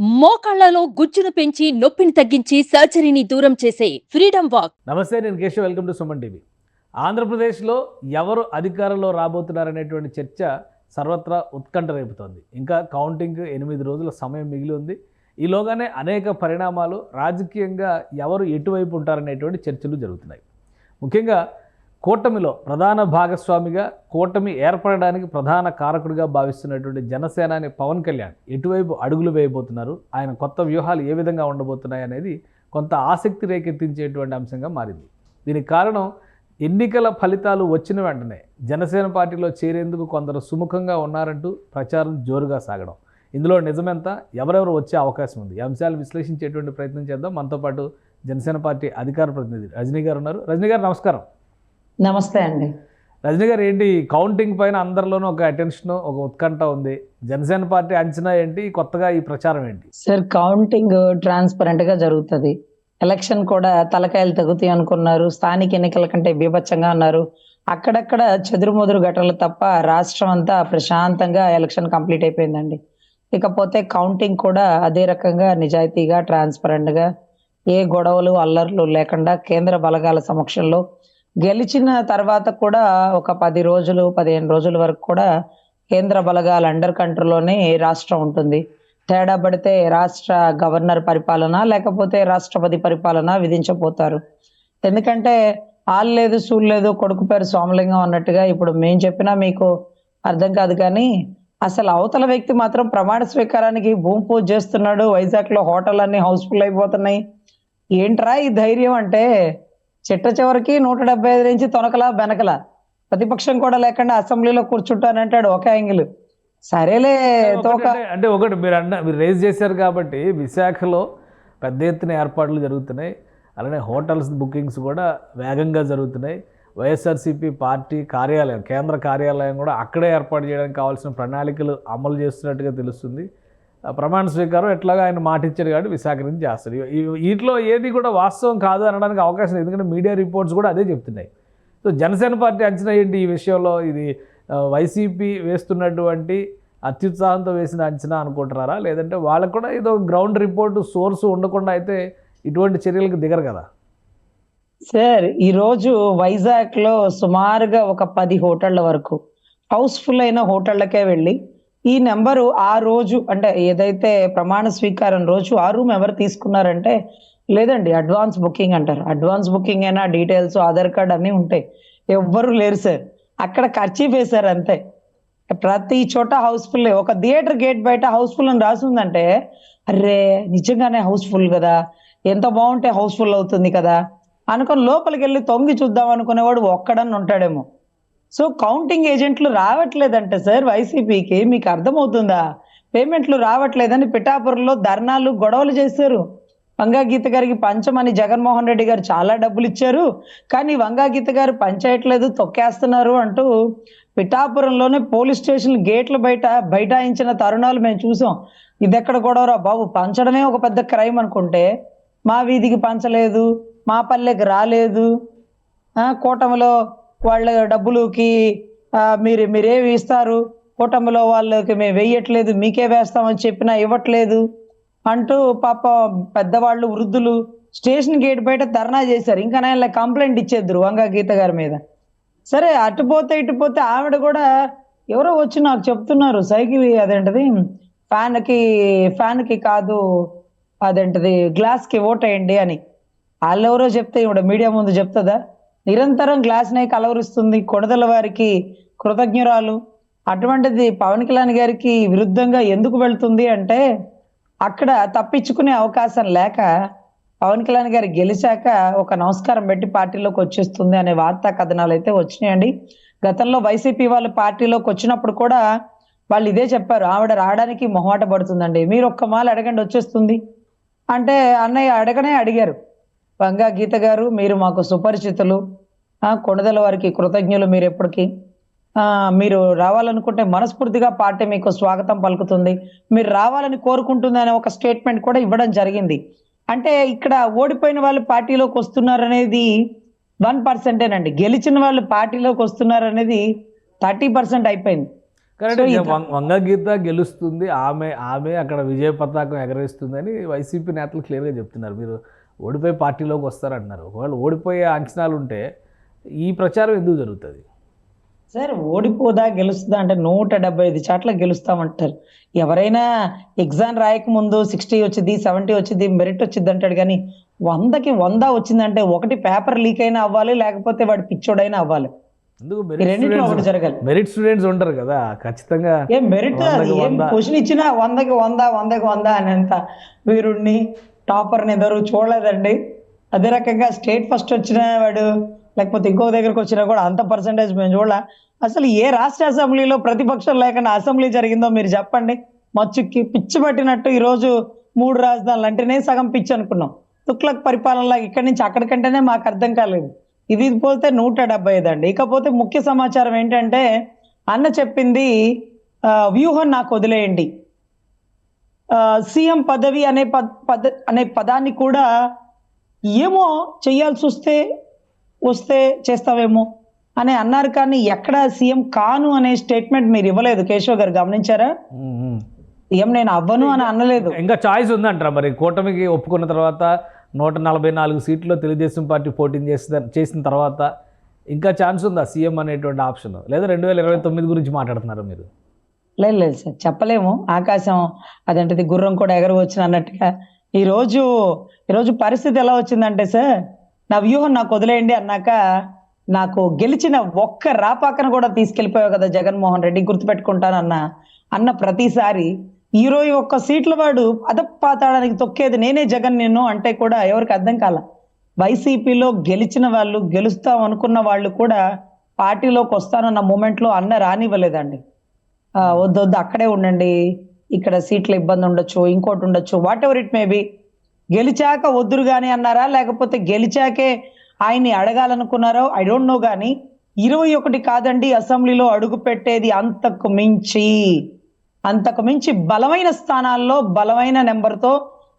మోకాళ్లలో గుజ్జును పెంచి నొప్పిని తగ్గించి సర్జరీని దూరం చేసే ఫ్రీడమ్ వాక్. నమస్తే, నేను Keshav. Welcome to Suman TV. ఆంధ్రప్రదేశ్లో ఎవరు అధికారంలో రాబోతున్నారనేటువంటి చర్చ సర్వత్రా ఉత్కంఠ రేపుతోంది. ఇంకా కౌంటింగ్ 8 రోజుల సమయం మిగిలి ఉంది. ఈలోగానే అనేక పరిణామాలు రాజకీయంగా ఎవరు ఎటువైపు ఉంటారనేటువంటి చర్చలు జరుగుతున్నాయి. ముఖ్యంగా కూటమిలో ప్రధాన భాగస్వామిగా, కూటమి ఏర్పడడానికి ప్రధాన కారకుడిగా భావిస్తున్నటువంటి జనసేనాని పవన్ కళ్యాణ్ ఎటువైపు అడుగులు వేయబోతున్నారు, ఆయన కొత్త వ్యూహాలు ఏ విధంగా ఉండబోతున్నాయి అనేది కొంత ఆసక్తి రేకెత్తించేటువంటి అంశంగా మారింది. దీనికి కారణం, ఎన్నికల ఫలితాలు వచ్చిన వెంటనే జనసేన పార్టీలో చేరేందుకు కొందరు సుముఖంగా ఉన్నారంటూ ప్రచారం జోరుగా సాగడం. ఇందులో నిజమెంత, ఎవరెవరు వచ్చే అవకాశం ఉంది, ఈ అంశాలు విశ్లేషించేటువంటి ప్రయత్నం చేద్దాం. మనతో పాటు జనసేన పార్టీ అధికార ప్రతినిధి రజనీ గారు ఉన్నారు. రజనీ గారు, నమస్కారం. నమస్తే అండి. రజనీ గారు, ఏంటి కౌంటింగ్ పైన అందరిలోనూ ఒక అటెన్షన్, ఒక ఉత్కంఠ ఉంది. జనసేన పార్టీ అంచనా ఏంటి, కొత్తగా ఈ ప్రచారం ఏంటి? సార్, కౌంటింగ్ ట్రాన్స్పరెంట్ గా జరుగుతుంది. ఎలక్షన్ కూడా తలకాయలు తగ్గుతాయి అనుకున్నారు. స్థానిక ఎన్నికల కంటే బీభత్సంగా ఉన్నారు. అక్కడక్కడ చెదురుముదురు ఘటనలు తప్ప రాష్ట్రం అంతా ప్రశాంతంగా ఎలక్షన్ కంప్లీట్ అయిపోయిందండి. ఇకపోతే కౌంటింగ్ కూడా అదే రకంగా నిజాయితీగా, ట్రాన్స్పరెంట్ గా, ఏ గొడవలు అల్లర్లు లేకుండా కేంద్ర బలగాల సమక్షంలో గెలిచిన తర్వాత కూడా ఒక 10 రోజులు 15 రోజుల వరకు కూడా కేంద్ర బలగాల అండర్ కంట్రోల్లోనే రాష్ట్రం ఉంటుంది. తేడా పడితే రాష్ట్ర గవర్నర్ పరిపాలన, లేకపోతే రాష్ట్రపతి పరిపాలన విధించబోతారు. ఎందుకంటే ఆలు లేదు సూలు లేదు, కొడుకు పేరు సోమలింగం అన్నట్టుగా ఇప్పుడు మేం చెప్పినా మీకు అర్థం కాదు. కానీ అసలు అవతల వ్యక్తి మాత్రం ప్రమాణ స్వీకారానికి భూమి పూజ చేస్తున్నాడు. వైజాగ్ లో హోటల్ అన్ని హౌస్ఫుల్ అయిపోతున్నాయి. ఏంట్రా ఈ ధైర్యం అంటే, చిట్ట చివరికి 175 నుంచి తొనకలా బెనకలా, ప్రతిపక్షం కూడా లేకుండా అసెంబ్లీలో కూర్చుంటానంటాడు ఒక యాంగిల్. సరేలే తోక. అంటే ఒకటి మీరు రేజ్ చేశారు కాబట్టి, విశాఖలో పెద్ద ఎత్తున ఏర్పాట్లు జరుగుతున్నాయి. అలానే హోటల్స్ బుకింగ్స్ కూడా వేగంగా జరుగుతున్నాయి. వైఎస్ఆర్సీపీ పార్టీ కార్యాలయం, కేంద్ర కార్యాలయం కూడా అక్కడే ఏర్పాటు చేయడానికి కావాల్సిన ప్రణాళికలు అమలు చేస్తున్నట్టుగా తెలుస్తుంది. ప్రమాణ స్వీకారం ఎట్లాగా ఆయన మాట ఇచ్చారు కాబట్టి విశాఖ నుంచి చేస్తారు. వీటిలో ఏది కూడా వాస్తవం కాదు అనడానికి అవకాశం లేదు, ఎందుకంటే మీడియా రిపోర్ట్స్ కూడా అదే చెప్తున్నాయి. సో జనసేన పార్టీ అంచనా ఏంటి ఈ విషయంలో? ఇది వైసీపీ వేస్తున్నటువంటి అత్యుత్సాహంతో వేసిన అంచనా అనుకుంటున్నారా, లేదంటే వాళ్ళకు కూడా ఏదో గ్రౌండ్ రిపోర్టు సోర్సు ఉండకుండా అయితే ఇటువంటి చర్యలకు దిగరు కదా? సార్, ఈరోజు వైజాగ్ లో సుమారుగా ఒక 10 హోటళ్ల వరకు హౌస్ఫుల్ అయిన హోటళ్లకే వెళ్ళి ఈ నెంబరు ఆ రోజు, అంటే ఏదైతే ప్రమాణ స్వీకారం రోజు ఆ రూమ్ ఎవరు తీసుకున్నారంటే, లేదండి అడ్వాన్స్ బుకింగ్ అంటారు. అడ్వాన్స్ బుకింగ్ అయినా డీటెయిల్స్, ఆధార్ కార్డ్ అన్నీ ఉంటాయి. ఎవ్వరు లేరు సార్. అక్కడ ఖర్చు వేశారు అంతే. ప్రతి చోట హౌస్ఫుల్. ఒక థియేటర్ గేట్ బయట హౌస్ఫుల్ అని రాసిందంటే, అరే నిజంగానే హౌస్ఫుల్ కదా, ఎంత బాగుంటే హౌస్ఫుల్ అవుతుంది కదా అనుకుని లోపలికి వెళ్ళి తొంగి చూద్దాం అనుకునేవాడు ఒక్కడని ఉంటాడేమో. సో కౌంటింగ్ ఏజెంట్లు రావట్లేదంటే సార్ వైసీపీకి, మీకు అర్థమవుతుందా? పేమెంట్లు రావట్లేదని పిఠాపురంలో ధర్నాలు, గొడవలు చేశారు. వంగాగీత గారికి పంచమని జగన్మోహన్ రెడ్డి గారు చాలా డబ్బులు ఇచ్చారు, కానీ వంగాగీత గారు పంచేయట్లేదు, తొక్కేస్తున్నారు అంటూ పిఠాపురంలోనే పోలీస్ స్టేషన్ గేట్ల బయట బైఠాయించిన తరుణాలు మేము చూసాం. ఇదెక్కడ గొడవరా బాబు, పంచడమే ఒక పెద్ద క్రైమ్ అనుకుంటే, మా వీధికి పంచలేదు, మా పల్లెకి రాలేదు, కూటమిలో వాళ్ళ డబ్బులకి మీరేమి ఇస్తారు, కూటమిలో వాళ్ళకి మేము వేయట్లేదు, మీకే వేస్తామని చెప్పినా ఇవ్వట్లేదు అంటూ పాప పెద్దవాళ్ళు, వృద్ధులు స్టేషన్ గేట్ బయట ధర్నా చేశారు. ఇంకా నేను కంప్లైంట్ ఇచ్చేద్దరు వంగా గీత గారి మీద. సరే అటుపోతే ఇటుపోతే ఆవిడ కూడా ఎవరో వచ్చి నాకు చెప్తున్నారు, సైకిల్ అదేంటది ఫ్యాన్కి కాదు, అదేంటది గ్లాస్కి ఓటేయండి అని. వాళ్ళెవరో చెప్తే ఇవిడ మీడియా ముందు చెప్తుందా? నిరంతరం గ్లాస్ నే కలవరిస్తుంది. కొణదల వారికి కృతజ్ఞురాలు. అటువంటిది పవన్ కళ్యాణ్ గారికి విరుద్ధంగా ఎందుకు వెళ్తుంది అంటే, అక్కడ తప్పించుకునే అవకాశం లేక పవన్ కళ్యాణ్ గారు గెలిచాక ఒక నమస్కారం పెట్టి పార్టీలోకి వచ్చేస్తుంది అనే వార్తా కథనాలు అయితే వచ్చినాయండి. గతంలో వైసీపీ వాళ్ళు పార్టీలోకి వచ్చినప్పుడు కూడా వాళ్ళు ఇదే చెప్పారు, ఆవిడ రావడానికి మొహమాట పడుతుందండి, మీరు ఒక్క మాల అడగండి వచ్చేస్తుంది అంటే, అన్నయ్య అడగనే అడిగారు. వంగా గీత గారు, మీరు మాకు సుపరిచితులు, కొణదల వారికి కృతజ్ఞులు, మీరు ఎప్పటికీ మీరు రావాలనుకుంటే మనస్ఫూర్తిగా పార్టీ మీకు స్వాగతం పలుకుతుంది, మీరు రావాలని కోరుకుంటుంది అనే ఒక స్టేట్మెంట్ కూడా ఇవ్వడం జరిగింది. అంటే ఇక్కడ ఓడిపోయిన వాళ్ళు పార్టీలోకి వస్తున్నారనేది 1%, గెలిచిన వాళ్ళు పార్టీలోకి వస్తున్నారనేది 30% అయిపోయింది. కానీ వంగ గీత గెలుస్తుంది, ఆమె అక్కడ విజయ పతాకం ఎగరేస్తుందని వైసీపీ నేతలు క్లియర్గా చెప్తున్నారు. మీరు ఓడిపోయి పార్టీలోకి వస్తారంటున్నారు. ఒకవేళ ఓడిపోయే అంచనాలు ఉంటే ఈ ప్రచారం ఎందుకు జరుగుతుంది? సార్ ఓడిపోదా గెలుస్తుందా అంటే 175 చోట్ల గెలుస్తామంటారు. ఎవరైనా ఎగ్జామ్ రాయక ముందు 60 వచ్చింది, 70 వచ్చింది, మెరిట్ వచ్చింది అంటాడు. కానీ 100కి 100 వచ్చిందంటే ఒకటి పేపర్ లీక్ అయినా అవ్వాలి, లేకపోతే వాడు పిచ్చోడైనా అవ్వాలి. ఎందుకు ఈ రెండింటిలో ఒకటి జరగాలి. మెరిట్ స్టూడెంట్స్ ఉంటారు కదా, ఖచ్చితంగా ఏం మెరిట్ అది ఏం క్వశ్చన్ ఇచ్చినా 100కి 100 అనేంత వీరుణ్ణి టాపర్ని ఎదురు చూడలేదండి. అదే రకంగా స్టేట్ ఫస్ట్ వచ్చిన వాడు లేకపోతే ఇంకో దగ్గరకు వచ్చినా కూడా అంత పర్సంటేజ్ మేము చూడాల. అసలు ఏ రాష్ట్ర అసెంబ్లీలో ప్రతిపక్షం లేకుండా అసెంబ్లీ జరిగిందో మీరు చెప్పండి. మచ్చుకి పిచ్చి పట్టినట్టు ఈరోజు 3 రాజధానులు అంటేనే సగం పిచ్చి అనుకున్నాం. తుక్లక్ పరిపాలనలా ఇక్కడి నుంచి అక్కడికంటేనే మాకు అర్థం కాలేదు. ఇది పోతే 175 అండి. ఇకపోతే ముఖ్య సమాచారం ఏంటంటే అన్న చెప్పింది వ్యూహం నాకు వదిలేయండి. సీఎం పదవి అనే పదాన్ని కూడా ఏమో చేయాల్సి వస్తే చేస్తావేమో అని అన్నారు. కానీ ఎక్కడ సీఎం కాను అనే స్టేట్మెంట్ మీరు ఇవ్వలేదు కేశవ్ గారు, గమనించారా? సీఎం నేను అవ్వను అని అనలేదు. ఇంకా చాయిస్ ఉందంటారా మరి? కూటమికి ఒప్పుకున్న తర్వాత 144 సీట్లు తెలుగుదేశం పార్టీ పోటీ చేసిన తర్వాత ఇంకా ఛాన్స్ ఉందా సీఎం అనేటువంటి ఆప్షన్? లేదా 2029 గురించి మాట్లాడుతున్నారు మీరు? లేదు సార్, చెప్పలేము. ఆకాశం అదేంటిది గుర్రం కూడా ఎగరవచ్చును అన్నట్టుగా ఈరోజు పరిస్థితి ఎలా వచ్చిందంటే సార్, నా వ్యూహం నాకు వదిలేయండి అన్నాక నాకు గెలిచిన ఒక్క రాపాకను కూడా తీసుకెళ్ళిపోయావు కదా జగన్మోహన్ రెడ్డి, గుర్తుపెట్టుకుంటానన్న ప్రతిసారి 21 సీట్ల వాడు అదపాతాడానికి తొక్కేది నేనే జగన్ నిన్ను అంటే కూడా ఎవరికి అర్థం కాల. వైసీపీలో గెలిచిన వాళ్ళు, గెలుస్తాం అనుకున్న వాళ్ళు కూడా పార్టీలోకి వస్తానన్న మూమెంట్లో అన్న రానివ్వలేదండి. వద్దు అక్కడే ఉండండి, ఇక్కడ సీట్ల ఇబ్బంది ఉండొచ్చు, ఇంకోటి ఉండొచ్చు, whatever it may be. గెలిచాక వద్దురు గాని అన్నారా, లేకపోతే గెలిచాకే ఆయన్ని అడగాలనుకున్నారో ఐ డోంట్ నో. కానీ 21 కాదండి అసెంబ్లీలో అడుగు పెట్టేది, అంతకు మించి బలమైన స్థానాల్లో బలమైన నెంబర్తో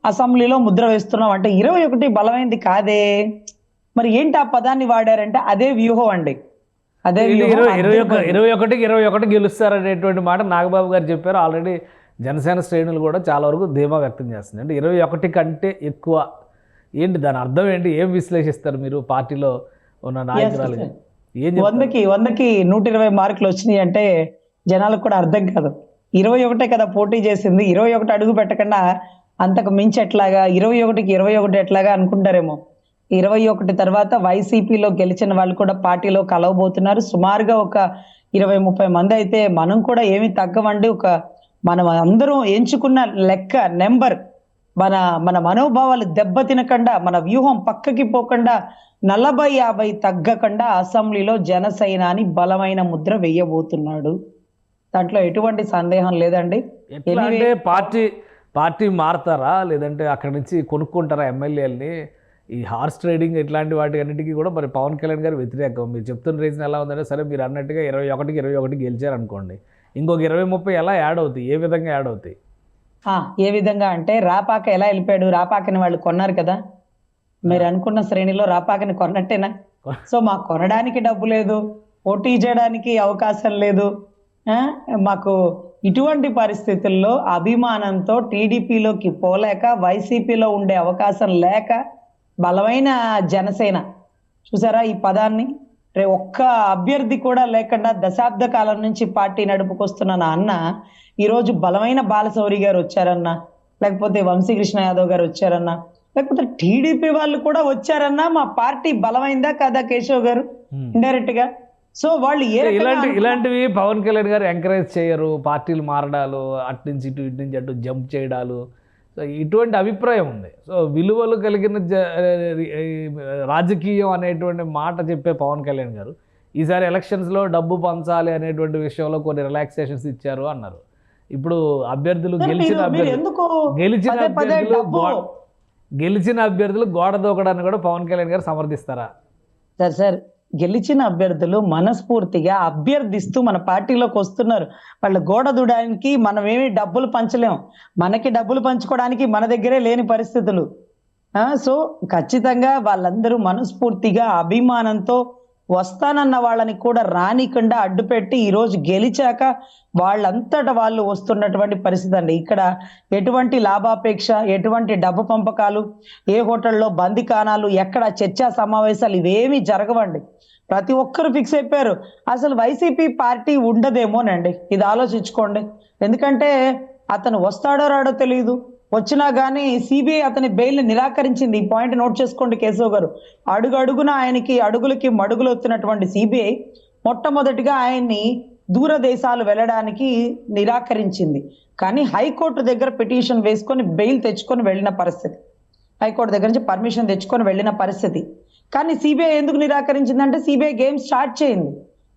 అసెంబ్లీలో ముద్ర వేస్తున్నాం అంటే 21 బలమైనది కాదే. మరి ఏంటి ఆ పదాన్ని వాడారంటే అదే వ్యూహం అండి. అదే 21 గెలుస్తారనేటువంటి మాట నాగబాబు గారు చెప్పారు. ఆల్రెడీ జనసేన శ్రేణులు కూడా చాలా వరకు ధీమా వ్యక్తం చేస్తుంది. అంటే 21 కంటే ఎక్కువ ఏంటి దాని అర్థం ఏంటి? ఏం విశ్లేషిస్తారు మీరు పార్టీలో ఉన్న నాయకురాలు? 100కి 120 మార్కులు వచ్చినాయి అంటే జనాలకు కూడా అర్థం కాదు. 21 కదా పోటీ చేసింది, 21 అడుగు పెట్టకుండా అంతకు మించి ఎట్లాగా, 21కి 21 ఎట్లాగా అనుకుంటారేమో. 21 తర్వాత వైసీపీలో గెలిచిన వాళ్ళు కూడా పార్టీలో కలవబోతున్నారు. సుమారుగా ఒక 20-30 మంది అయితే మనం కూడా ఏమి తగ్గవండి. మనం అందరం ఎంచుకున్న లెక్క నెంబర్ మన మనోభావాలు దెబ్బ తినకుండా, మన వ్యూహం పక్కకి పోకుండా 40-50 తగ్గకుండా అసెంబ్లీలో జనసేన అని బలమైన ముద్ర వేయబోతున్నాడు. దాంట్లో ఎటువంటి సందేహం లేదండి. ఎట్లా అంటే పార్టీ మారుతారా, లేదంటే అక్కడి నుంచి కొనుక్కుంటారా ఎమ్మెల్యేలని? ఈ హార్స్ ట్రేడింగ్ ఇట్లాంటి వాటి అన్నిటికీ కూడా మరి పవన్ కళ్యాణ్ గారు వ్యతిరేకం. మీరు చెప్తున్న రీజన్ ఎలా ఉందంటే, సరే మీరు అన్నట్టుగా 21 గెలిచారనుకోండి, ఇంకొక 20-30 ఎలా యాడ్ అవుతాయి? ఏ విధంగా యాడ్ అవుతాయి? ఏ విధంగా అంటే రాపాక ఎలా వెళ్ళిపోయాడు? రాపాకని వాళ్ళు కొన్నారు కదా, మీరు అనుకున్న శ్రేణిలో రాపాకని కొన్నట్టేనా? సో మాకు కొనడానికి డబ్బు లేదు, పోటీ చేయడానికి అవకాశం లేదు. మాకు ఇటువంటి పరిస్థితుల్లో అభిమానంతో టీడీపీలోకి పోలేక, వైసీపీలో ఉండే అవకాశం లేక బలమైన జనసేన, చూసారా ఈ పదాన్ని, ఒక్క అభ్యర్థి కూడా లేకుండా దశాబ్ద కాలం నుంచి పార్టీ నడుపుకొస్తున్న నా అన్న ఈరోజు బలమైన బాలశౌరి గారు వచ్చారన్నా, లేకపోతే వంశీకృష్ణ యాదవ్ గారు వచ్చారన్నా, లేకపోతే టీడీపీ వాళ్ళు కూడా వచ్చారన్నా మా పార్టీ బలమైందా కాదా కేశవ్ గారు? ఇండైరెక్ట్ గా. సో వాళ్ళు ఇలాంటివి పవన్ కళ్యాణ్ గారు ఎంకరేజ్ చేయరు. పార్టీలు మారడాలు, అటు నుంచి ఇటు నుంచి అటు జంప్ చేయడాలు, సో ఇటువంటి అభిప్రాయం ఉంది. సో విలువలు కలిగిన రాజకీయం అనేటువంటి మాట చెప్పే పవన్ కళ్యాణ్ గారు ఈసారి ఎలక్షన్స్లో డబ్బు పంచాలి అనేటువంటి విషయంలో కొన్ని రిలాక్సేషన్స్ ఇచ్చారు అన్నారు. ఇప్పుడు అభ్యర్థులు గెలిచిన అభ్యర్థులు గోడ దూకడాన్ని కూడా పవన్ కళ్యాణ్ గారు సమర్థిస్తారా? సార్ గెలిచిన అభ్యర్థులు మనస్ఫూర్తిగా అభ్యర్థిస్తూ మన పార్టీలోకి వస్తున్నారు. వాళ్ళు గోడ దూడడానికి మనం ఏమి డబ్బులు పంచలేం, మనకి డబ్బులు పంచుకోవడానికి మన దగ్గరే లేని పరిస్థితులు. సో ఖచ్చితంగా వాళ్ళందరూ మనస్ఫూర్తిగా అభిమానంతో వస్తానన్న వాళ్ళని కూడా రానికుండా అడ్డుపెట్టి ఈరోజు గెలిచాక వాళ్ళంతటా వాళ్ళు వస్తున్నటువంటి పరిస్థితి అండి. ఇక్కడ ఎటువంటి లాభాపేక్ష, ఎటువంటి డబ్బు పంపకాలు, ఏ హోటల్లో బందికానాలు, ఎక్కడ చర్చా సమావేశాలు ఇవేమీ జరగవండి. ప్రతి ఒక్కరు ఫిక్స్ అయిపోయారు అసలు వైసీపీ పార్టీ ఉండదేమోనండి. ఇది ఆలోచించుకోండి. ఎందుకంటే అతను వస్తాడో రాడో తెలియదు. వచ్చినా కానీ సిబిఐ అతని బెయిల్ నిరాకరించింది. ఈ పాయింట్ నోట్ చేసుకోండి కేశవ్ గారు. అడుగు అడుగున ఆయనకి అడుగులకి మడుగులు వచ్చినటువంటి సిబిఐ మొట్టమొదటిగా ఆయన్ని దూర దేశాలు వెళ్ళడానికి నిరాకరించింది. కానీ హైకోర్టు దగ్గర పిటిషన్ వేసుకొని బెయిల్ తెచ్చుకొని వెళ్ళిన పరిస్థితి, హైకోర్టు దగ్గర నుంచి పర్మిషన్ తెచ్చుకొని వెళ్ళిన పరిస్థితి. కానీ సిబిఐ ఎందుకు నిరాకరించిందంటే సిబిఐ గేమ్ స్టార్ట్ చేయింది.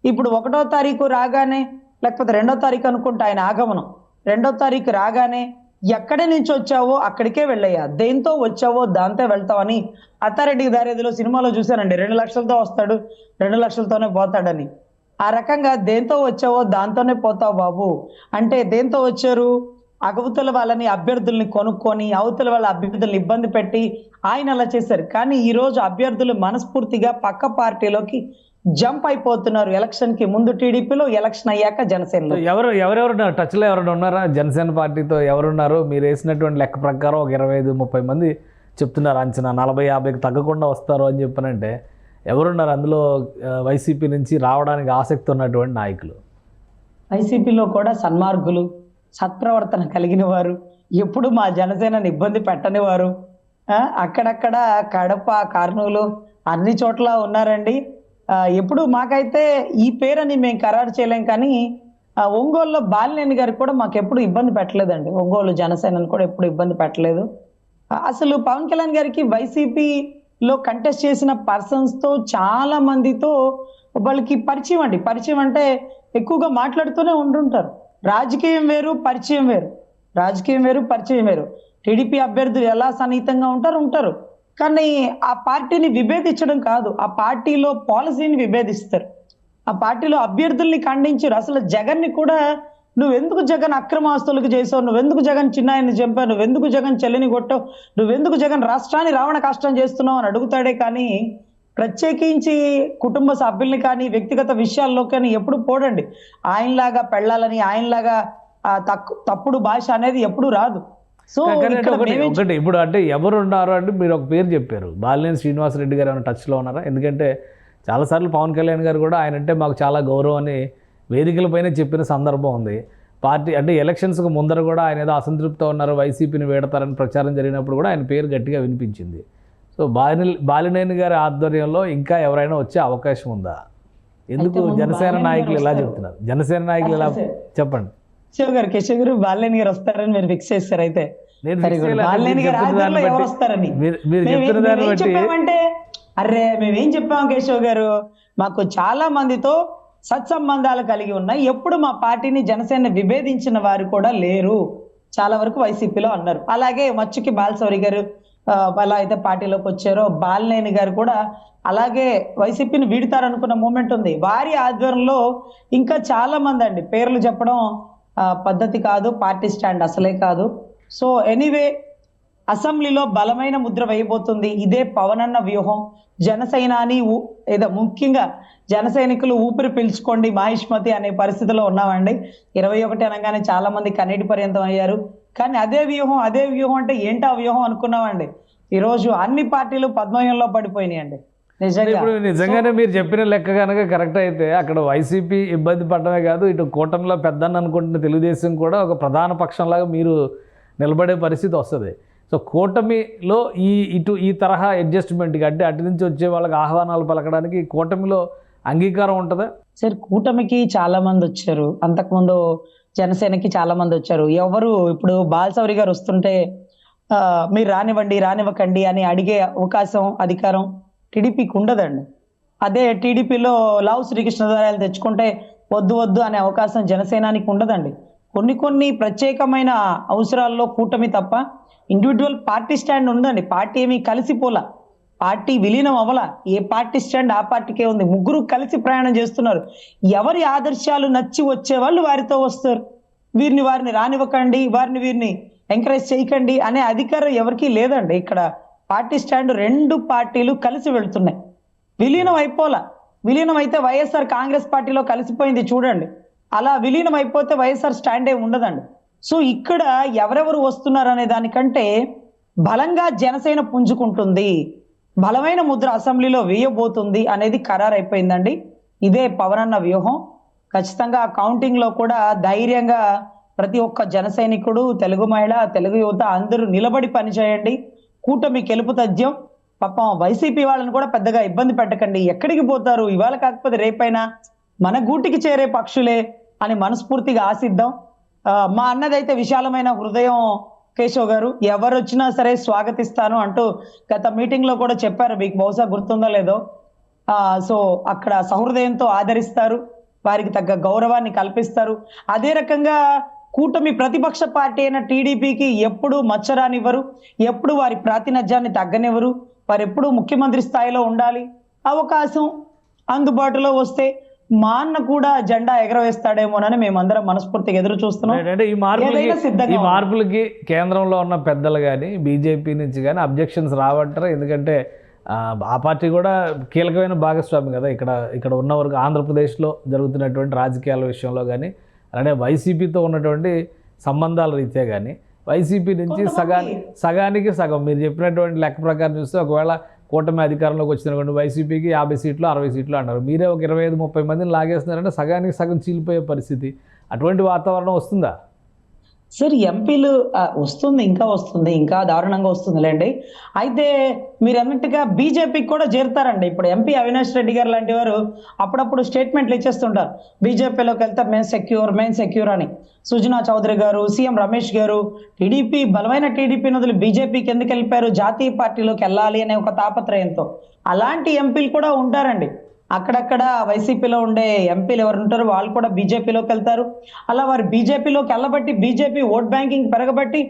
ఇప్పుడు 1వ తారీఖు రాగానే, లేకపోతే 2వ తారీఖు అనుకుంటా ఆయన ఆగమనం, 2వ తారీఖు రాగానే ఎక్కడి నుంచి వచ్చావో అక్కడికే వెళ్ళయ్యా, దేంతో వచ్చావో దాంతో వెళ్తావని అత్తారెడ్డి దారేదిలో సినిమాలో చూశానండి. 2 లక్షలతో వస్తాడు, 2 లక్షలతోనే పోతాడని. ఆ రకంగా దేంతో వచ్చావో దాంతోనే పోతావు బాబు అంటే దేంతో వచ్చారు? అవతల వాళ్ళని అభ్యర్థుల్ని కొనుక్కొని అవతల వాళ్ళ అభ్యర్థుల్ని ఇబ్బంది పెట్టి ఆయన అలా చేశారు. కానీ ఈ రోజు అభ్యర్థులు మనస్ఫూర్తిగా పక్క పార్టీలోకి జంప్ అయిపోతున్నారు. ఎలక్షన్ కి ముందు టీడీపీలో, ఎలక్షన్ అయ్యాక జనసేనలో. ఎవరెవరు టచ్లో ఎవరైనా ఉన్నారా జనసేన పార్టీతో? ఎవరున్నారు? మీరు వేసినటువంటి లెక్క ప్రకారం ఒక 25-30 మంది చెప్తున్నారు అంచనా, 40-50కి తగ్గకుండా వస్తారు అని చెప్పనంటే ఎవరున్నారు అందులో వైసీపీ నుంచి రావడానికి ఆసక్తి ఉన్నటువంటి నాయకులు? వైసీపీలో కూడా సన్మార్గులు, సత్ప్రవర్తన కలిగిన వారు, ఎప్పుడు మా జనసేనని ఇబ్బంది పెట్టని వారు, అక్కడక్కడ కడప, కర్నూలు అన్ని చోట్ల ఉన్నారండి. ఎప్పుడు మాకైతే ఈ పేరని మేము ఖరారు చేయలేం. కానీ ఒంగోలులో బాలినేని గారికి కూడా మాకు ఎప్పుడు ఇబ్బంది పెట్టలేదండి. ఒంగోలు జనసేనని కూడా ఎప్పుడు ఇబ్బంది పెట్టలేదు. అసలు పవన్ కళ్యాణ్ గారికి వైసీపీలో కంటెస్ట్ చేసిన పర్సన్స్ తో చాలా మందితో వాళ్ళకి పరిచయం అండి. పరిచయం అంటే ఎక్కువగా మాట్లాడుతూనే ఉంటుంటారు. రాజకీయం వేరు, పరిచయం వేరు. రాజకీయం వేరు, పరిచయం వేరు. టీడీపీ అభ్యర్థులు ఎలా సన్నిహితంగా ఉంటారు. కానీ ఆ పార్టీని విభేదించడం కాదు, ఆ పార్టీలో పాలసీని విభేదిస్తారు. ఆ పార్టీలో అభ్యర్థుల్ని ఖండించారు. అసలు జగన్ని కూడా నువ్వెందుకు జగన్ అక్రమ ఆస్తులకు చేసావు, నువ్వెందుకు జగన్ చిన్నాయన్ని చంపావు, నువ్వెందుకు జగన్ చెల్లిని కొట్టావు, నువ్వెందుకు జగన్ రాష్ట్రాన్ని రావణ కష్టం చేస్తున్నావు అని అడుగుతాడే. కానీ ప్రత్యేకించి కుటుంబ సభ్యుల్ని కానీ వ్యక్తిగత విషయాల్లో కానీ ఎప్పుడు పోడండి. ఆయనలాగా పెళ్ళాలని, ఆయనలాగా తప్పుడు భాష అనేది ఎప్పుడు రాదు. సో ఒకటి ఇప్పుడు అంటే ఎవరు ఉన్నారు అంటే మీరు ఒక పేరు చెప్పారు, బాలినేని శ్రీనివాసరెడ్డి గారు ఏమైనా టచ్లో ఉన్నారా? ఎందుకంటే చాలాసార్లు పవన్ కళ్యాణ్ గారు కూడా ఆయన అంటే మాకు చాలా గౌరవం అని వేదికలపైనే చెప్పిన సందర్భం ఉంది. పార్టీ అంటే ఎలక్షన్స్కి ముందర కూడా ఆయన ఏదో అసంతృప్తితో ఉన్నారు, వైసీపీని వేడతారని ప్రచారం జరిగినప్పుడు కూడా ఆయన పేరు గట్టిగా వినిపించింది. సో బాలినేని గారి ఆధ్వర్యంలో ఇంకా ఎవరైనా వచ్చే అవకాశం ఉందా? ఎందుకు జనసేన నాయకులు ఎలా చెప్తున్నారు? జనసేన నాయకులు ఎలా చెప్పండి. కేశవ్ గారు బాలినేని గారు వస్తారని మీరు ఫిక్స్ చేస్తారు. అయితే బాలినేని గారు ఆధ్వర్యంలో ఎవరు వస్తారని చెప్పామంటే, అరే మేమేం చెప్పాము కేశవ్ గారు, మాకు చాలా మందితో సత్సంబంధాలు కలిగి ఉన్నాయి, ఎప్పుడు మా పార్టీని జనసేన విభేదించిన వారు కూడా లేరు, చాలా వరకు వైసీపీలో అన్నారు. అలాగే మచ్చుకి బాలశౌరి గారు అలా అయితే పార్టీలోకి వచ్చారో, బాలినేని గారు కూడా అలాగే వైసీపీని వీడతారనుకున్న మూమెంట్ ఉంది. వారి ఆధ్వర్యంలో ఇంకా చాలా మంది అండి, పేర్లు చెప్పడం పద్ధతి కాదు, పార్టీ స్టాండ్ అసలే కాదు. సో ఎనీవే అసెంబ్లీలో బలమైన ముద్ర వేయబోతుంది. ఇదే పవనన్న వ్యూహం. జనసైనాని ఏదో ముఖ్యంగా జన సైనికులు ఊపిరి పీల్చుకోండి మాహిష్మతి అనే పరిస్థితిలో ఉన్నామండి. 21 అనగానే చాలా మంది కన్నీటి పర్యంతం అయ్యారు. కానీ అదే వ్యూహం అంటే ఏంటా వ్యూహం అనుకున్నామండి. ఈరోజు అన్ని పార్టీలు పద్మవ్యూహంలో పడిపోయినాయండి. నిజంగానే మీరు చెప్పిన లెక్క కనుక కరెక్ట్ అయితే అక్కడ వైసీపీ ఇబ్బంది పడడమే కాదు, ఇటు కూటమిలో పెద్దని అనుకుంటున్న తెలుగుదేశం కూడా ఒక ప్రధాన పక్షంలాగా మీరు నిలబడే పరిస్థితి వస్తుంది. సో కూటమిలో ఈ తరహా అడ్జస్ట్మెంట్కి అంటే అటు నుంచి వచ్చే వాళ్ళకి ఆహ్వానాలు పలకడానికి కూటమిలో అంగీకారం ఉంటుందా? సార్ కూటమికి చాలా మంది వచ్చారు, అంతకుముందు జనసేనకి చాలా మంది వచ్చారు. ఎవరు ఇప్పుడు బాలశౌరి గారు వస్తుంటే మీరు రానివ్వకండి అని అడిగే అవకాశం, అధికారం టీడీపీకి ఉండదండి. అదే టీడీపీలో లావు శ్రీకృష్ణదేవరాయలు తెచ్చుకుంటే వద్దు అనే అవకాశం జనసేనానికి ఉండదండి. కొన్ని ప్రత్యేకమైన అవసరాల్లో కూటమి తప్ప ఇండివిజువల్ పార్టీ స్టాండ్ ఉందండి. పార్టీ ఏమీ కలిసిపోలా, పార్టీ విలీనం అవ్వలా. ఏ పార్టీ స్టాండ్ ఆ పార్టీకే ఉంది. ముగ్గురు కలిసి ప్రయాణం చేస్తున్నారు. ఎవరి ఆదర్శాలు నచ్చి వచ్చే వాళ్ళు వారితో వస్తారు. వారిని రానివ్వకండి, వీరిని ఎంకరేజ్ చేయకండి అనే అధికారం ఎవరికీ లేదండి. ఇక్కడ పార్టీ స్టాండ్ 2 పార్టీలు కలిసి వెళ్తున్నాయి, విలీనం అయిపోలా. విలీనం అయితే వైఎస్ఆర్ కాంగ్రెస్ పార్టీలో కలిసిపోయింది చూడండి. అలా విలీనం అయిపోతే వైఎస్ఆర్ స్టాండ్ ఏ ఉండదండి. సో ఇక్కడ ఎవరెవరు వస్తున్నారు అనే దానికంటే బలంగా జనసేన పుంజుకుంటుంది, బలమైన ముద్ర అసెంబ్లీలో వేయబోతుంది అనేది ఖరారైపోయిందండి. ఇదే పవన్ అన్న వ్యూహం. ఖచ్చితంగా కౌంటింగ్ లో కూడా ధైర్యంగా ప్రతి ఒక్క జన సైనికుడు, తెలుగు మహిళ, తెలుగు యువత అందరూ నిలబడి పనిచేయండి. కూటమి గెలుపు తథ్యం. పాపం వైసీపీ వాళ్ళని కూడా పెద్దగా ఇబ్బంది పెట్టకండి. ఎక్కడికి పోతారు, ఇవాళ కాకపోతే రేపైనా మన గూటికి చేరే పక్షులే అని మనస్ఫూర్తిగా ఆశిద్దాం. మా అన్నదైతే విశాలమైన హృదయం కేశవ్ గారు, ఎవరు వచ్చినా సరే స్వాగతిస్తాను అంటూ గత మీటింగ్ లో కూడా చెప్పారు, మీకు బహుశా గుర్తుందో లేదో. సో అక్కడ సహృదయంతో ఆదరిస్తారు, వారికి తగ్గ గౌరవాన్ని కల్పిస్తారు. అదే రకంగా కూటమి ప్రతిపక్ష పార్టీ అయిన టీడీపీకి ఎప్పుడు మచ్చరానివ్వరు, ఎప్పుడు వారి ప్రాతినిధ్యాన్ని తగ్గనివ్వరు. వారు ఎప్పుడు ముఖ్యమంత్రి స్థాయిలో ఉండాలి. అవకాశం అందుబాటులో వస్తే మా అన్న కూడా జెండా ఎగరవేస్తాడేమోనని మేమందరం మనస్ఫూర్తిగా ఎదురు చూస్తున్నాం. అంటే ఈ మార్పులకి కేంద్రంలో ఉన్న పెద్దలు కానీ బీజేపీ నుంచి కానీ అబ్జెక్షన్స్ రావంటారా? ఎందుకంటే ఆ పార్టీ కూడా కీలకమైన భాగస్వామి కదా ఇక్కడ ఉన్న వరకు ఆంధ్రప్రదేశ్లో జరుగుతున్నటువంటి రాజకీయాల విషయంలో కానీ, అలానే వైసీపీతో ఉన్నటువంటి సంబంధాల రీత్యా కానీ వైసీపీ నుంచి సగానికి సగం మీరు చెప్పినటువంటి లెక్క ప్రకారం చూస్తే ఒకవేళ కూటమి అధికారంలోకి వచ్చినటువంటి వైసీపీకి 50 సీట్లు 60 సీట్లు అన్నారు. మీరే ఒక 25-30 మందిని లాగేస్తున్నారంటే సగానికి సగం చీలిపోయే పరిస్థితి. అటువంటి వాతావరణం వస్తుందా? సార్ ఎంపీలు వస్తుంది, ఇంకా దారుణంగా వస్తుందిలేండి. అయితే మీరు అన్నట్టుగా బీజేపీకి కూడా చేరుతారండి. ఇప్పుడు ఎంపీ అవినాష్ రెడ్డి గారు లాంటి వారు అప్పుడప్పుడు స్టేట్మెంట్లు ఇచ్చేస్తుంటారు, బీజేపీలోకి వెళ్తే మేము సెక్యూర్ అని. సుజనా చౌదరి గారు, సీఎం రమేష్ గారు టీడీపీ బలమైన టీడీపీని వదిలి బీజేపీకి ఎందుకు వెళ్ళిపోయారు, జాతీయ పార్టీలోకి వెళ్ళాలి అనే ఒక తాపత్రయంతో. అలాంటి ఎంపీలు కూడా ఉంటారండి. అక్కడక్కడ వైసీపీలో ఉండే ఎంపీలు ఎవరు ఉంటారో వాళ్ళు కూడా బీజేపీలోకి వెళ్తారు. అలా వారు బీజేపీలోకి వెళ్ళబట్టి బీజేపీ ఓట్ బ్యాంకింగ్ పెరగబట్టి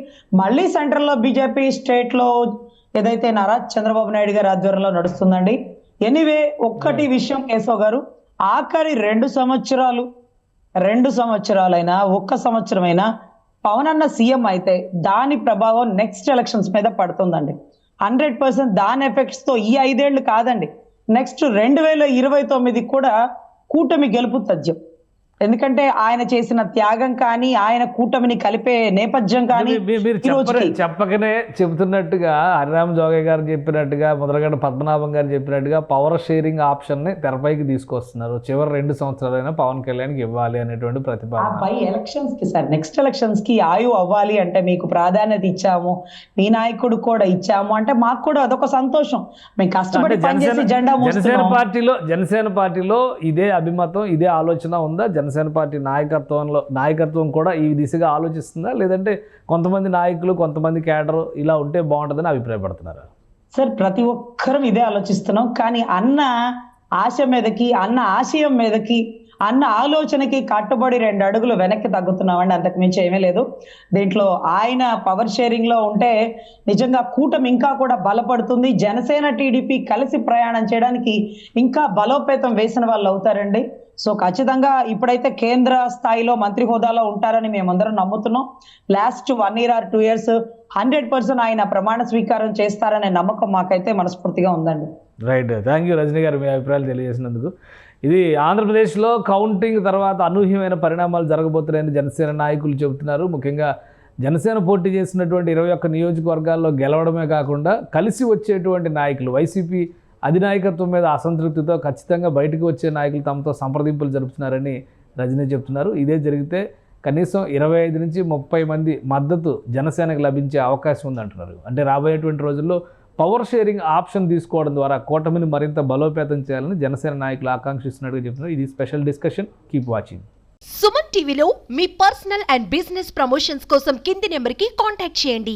మళ్ళీ సెంట్రల్లో బీజేపీ స్టేట్లో ఏదైతే నారా చంద్రబాబు నాయుడు గారి ఆధ్వర్యంలో నడుస్తుందండి. ఎనీవే ఒక్కటి విషయం కేశవ్ గారు, ఆఖరి 2 సంవత్సరాలైనా 1 సంవత్సరమైనా పవన్ అన్న సీఎం అయితే దాని ప్రభావం నెక్స్ట్ ఎలక్షన్స్ మీద పడుతుందండి. 100% దాని ఎఫెక్ట్స్ తో ఈ 5 ఏళ్ళు కాదండి, నెక్స్ట్ 2029 కూడా కూటమి గెలుపు తథ్యం. ఎందుకంటే ఆయన చేసిన త్యాగం కానీ, ఆయన కూటమిని కలిపే నేపథ్యం కానీ చెప్పకనే చెబుతున్నట్టుగా హరిరామ్ జోగయ్య గారు చెప్పినట్టుగా, ముద్రగడ్డ పద్మనాభం గారు చెప్పినట్టుగా పవర్ షేరింగ్ ఆప్షన్ ని తెరపైకి తీసుకొస్తున్నారు. చివరి 2 సంవత్సరాలైనా పవన్ కళ్యాణ్కి ఇవ్వాలి అనేటువంటి ప్రతిపాదన. పై ఎలక్షన్స్ కి సార్, నెక్స్ట్ ఎలక్షన్స్ కి ఆయు అవ్వాలి అంటే మీకు ప్రాధాన్యత ఇచ్చాము, మీ నాయకుడు కూడా ఇచ్చాము అంటే మాకు కూడా అదొక సంతోషం. మేము కష్టపడి పనిచేసి జెండా జనసేన పార్టీలో ఇదే అభిమతం, ఇదే ఆలోచన ఉందా? జనసేన పార్టీ నాయకత్వం కూడా ఈ దిశగా ఆలోచిస్తుందా, లేదంటే కొంతమంది నాయకులు కొంతమంది క్యాడర్ ఇలా ఉంటే బాగుంటుందని అభిప్రాయపడుతున్నారా? సార్ ప్రతి ఒక్కరం ఇదే ఆలోచిస్తున్నాం. కానీ అన్న ఆశ మీదకి, అన్న ఆశయం మీదకి, అన్న ఆలోచనకి కట్టుబడి 2 అడుగులు వెనక్కి తగ్గుతున్నామండి, అంతకు మించి ఏమీ లేదు. దీంట్లో ఆయన పవర్ షేరింగ్ లో ఉంటే నిజంగా కూటమి ఇంకా కూడా బలపడుతుంది. జనసేన టీడీపీ కలిసి ప్రయాణం చేయడానికి ఇంకా బలోపేతం వేసిన వాళ్ళు అవుతారండి. సో ఖచ్చితంగా ఇప్పుడైతే కేంద్ర స్థాయిలో మంత్రి హోదాలో ఉంటారని మేమందరం నమ్ముతున్నాం. లాస్ట్ 1 year or 2 years 100% ఆయన ప్రమాణ స్వీకారం చేస్తారనే నమ్మకం మాకైతే మనస్ఫూర్తిగా ఉందండి. రైట్, థ్యాంక్ యూ రజనీ గారు, మీ అభిప్రాయాలు తెలియజేసినందుకు. ఇది ఆంధ్రప్రదేశ్లో కౌంటింగ్ తర్వాత అనూహ్యమైన పరిణామాలు జరగబోతున్నాయని జనసేన నాయకులు చెబుతున్నారు. ముఖ్యంగా జనసేన పోటీ చేసినటువంటి 21 నియోజకవర్గాల్లో గెలవడమే కాకుండా కలిసి వచ్చేటువంటి నాయకులు, వైసీపీ అధినాయకత్వం మీద అసంతృప్తితో ఖచ్చితంగా బయటకు వచ్చే నాయకులు తమతో సంప్రదింపులు జరుపుతున్నారని రజనీ చెప్తున్నారు. ఇదే జరిగితే కనీసం 25 నుంచి 30 మంది మద్దతు జనసేనకు లభించే అవకాశం ఉందంటున్నారు. అంటే రాబోయేటువంటి రోజుల్లో పవర్ షేరింగ్ ఆప్షన్ తీసుకోవడం ద్వారా కూటమిని మరింత బలోపేతం చేయాలని జనసేన నాయకులు ఆకాంక్షిస్తున్నట్టుగా చెప్తున్నారు. ఇది special discussion, keep watching. Suman టీవీలో మీ పర్సనల్ అండ్ బిజినెస్ ప్రమోషన్స్ కోసం కింది నెంబర్కి కాంటాక్ట్ చేయండి.